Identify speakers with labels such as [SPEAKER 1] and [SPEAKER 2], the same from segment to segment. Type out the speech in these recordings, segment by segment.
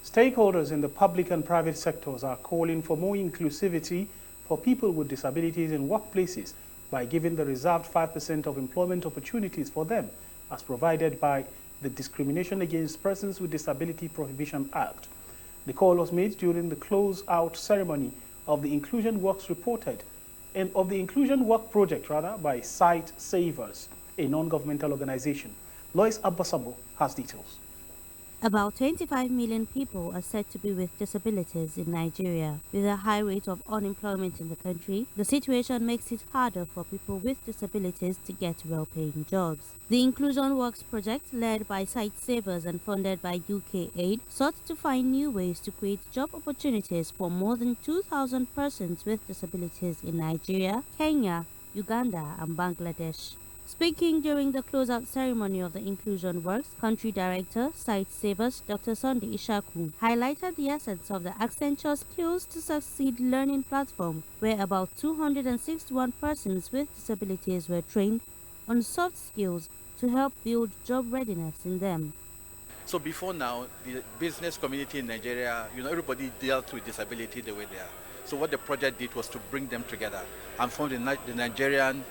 [SPEAKER 1] Stakeholders in the public and private sectors are calling for more inclusivity for people with disabilities in workplaces by giving the reserved 5% of employment opportunities for them, as provided by the Discrimination Against Persons with Disability Prohibition Act. The call was made during the close-out ceremony of the Inclusion Works project by Sightsavers, a non-governmental organization. Lois Abbasabo has details.
[SPEAKER 2] About 25 million people are said to be with disabilities in Nigeria. With a high rate of unemployment in the country, the situation makes it harder for people with disabilities to get well-paying jobs. The Inclusion Works project, led by Sightsavers and funded by UK Aid, sought to find new ways to create job opportunities for more than 2,000 persons with disabilities in Nigeria, Kenya, Uganda and Bangladesh. Speaking during the closeout ceremony of the Inclusion Works, Country Director, Sightsavers, Dr. Sunday Ishaku, highlighted the essence of the Accenture Skills to Succeed learning platform, where about 261 persons with disabilities were trained on soft skills to help build job readiness in them.
[SPEAKER 3] So before now, the business community in Nigeria, everybody dealt with disability the way they are. So what the project did was to bring them together and form the Nigerian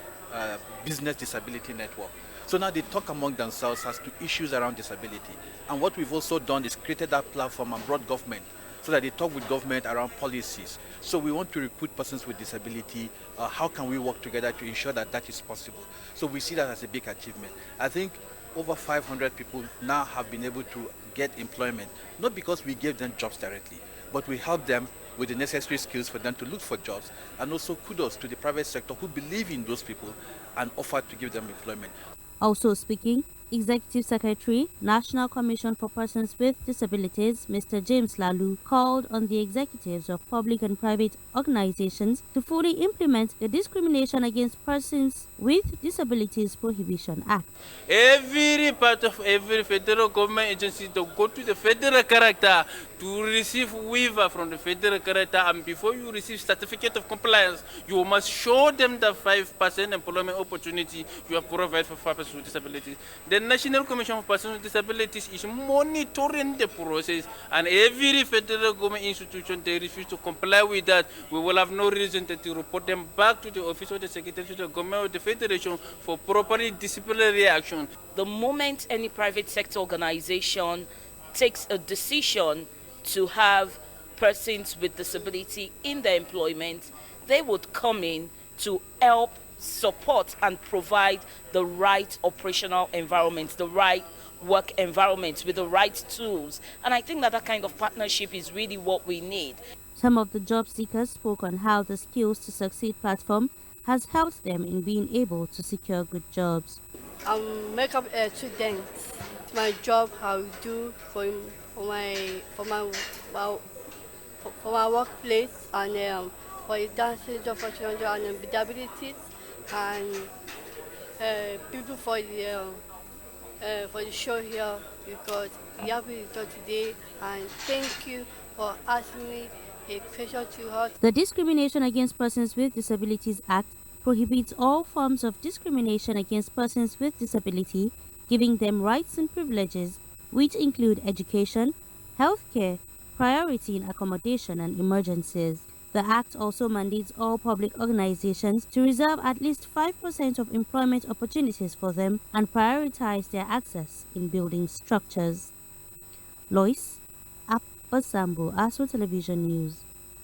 [SPEAKER 3] Business Disability Network. So now they talk among themselves as to issues around disability. And what we've also done is created that platform and brought government so that they talk with government around policies. So we want to recruit persons with disability. How can we work together to ensure that that is possible? So we see that as a big achievement. I think over 500 people now have been able to get employment, not because we gave them jobs directly, but we help them with the necessary skills for them to look for jobs. And also kudos to the private sector who believe in those people and offer to give them employment.
[SPEAKER 2] Also speaking, Executive Secretary, National Commission for Persons with Disabilities, Mr. James Lalu, called on the executives of public and private organizations to fully implement the Discrimination Against Persons with Disabilities Prohibition Act.
[SPEAKER 4] Every part of every federal government agency to go to the federal character to receive waiver from the federal character, and before you receive certificate of compliance, you must show them the 5% employment opportunity you have provided for persons with disabilities. The National Commission for Persons with Disabilities is monitoring the process, and every federal government institution they refuse to comply with that, we will have no reason to report them back to the office of the Secretary of the Government of the Federation for properly disciplinary action.
[SPEAKER 5] The moment any private sector organization takes a decision to have persons with disability in their employment, they would come in to help support and provide the right operational environment, the right work environment with the right tools. And I think that kind of partnership is really what we need.
[SPEAKER 2] Some of the job seekers spoke on how the Skills to Succeed platform has helped them in being able to secure good jobs.
[SPEAKER 6] I'm makeup student. My job I do for my workplace, and for the dancing job for children and disabilities, and people for the show here, because we have been talk today, and thank you for asking me a question to us.
[SPEAKER 2] The Discrimination Against Persons with Disabilities Act prohibits all forms of discrimination against persons with disability, giving them rights and privileges, which include education, healthcare, priority in accommodation and emergencies. The Act also mandates all public organizations to reserve at least 5% of employment opportunities for them and prioritize their access in building structures. Lois Abbasabo, ASO Television News.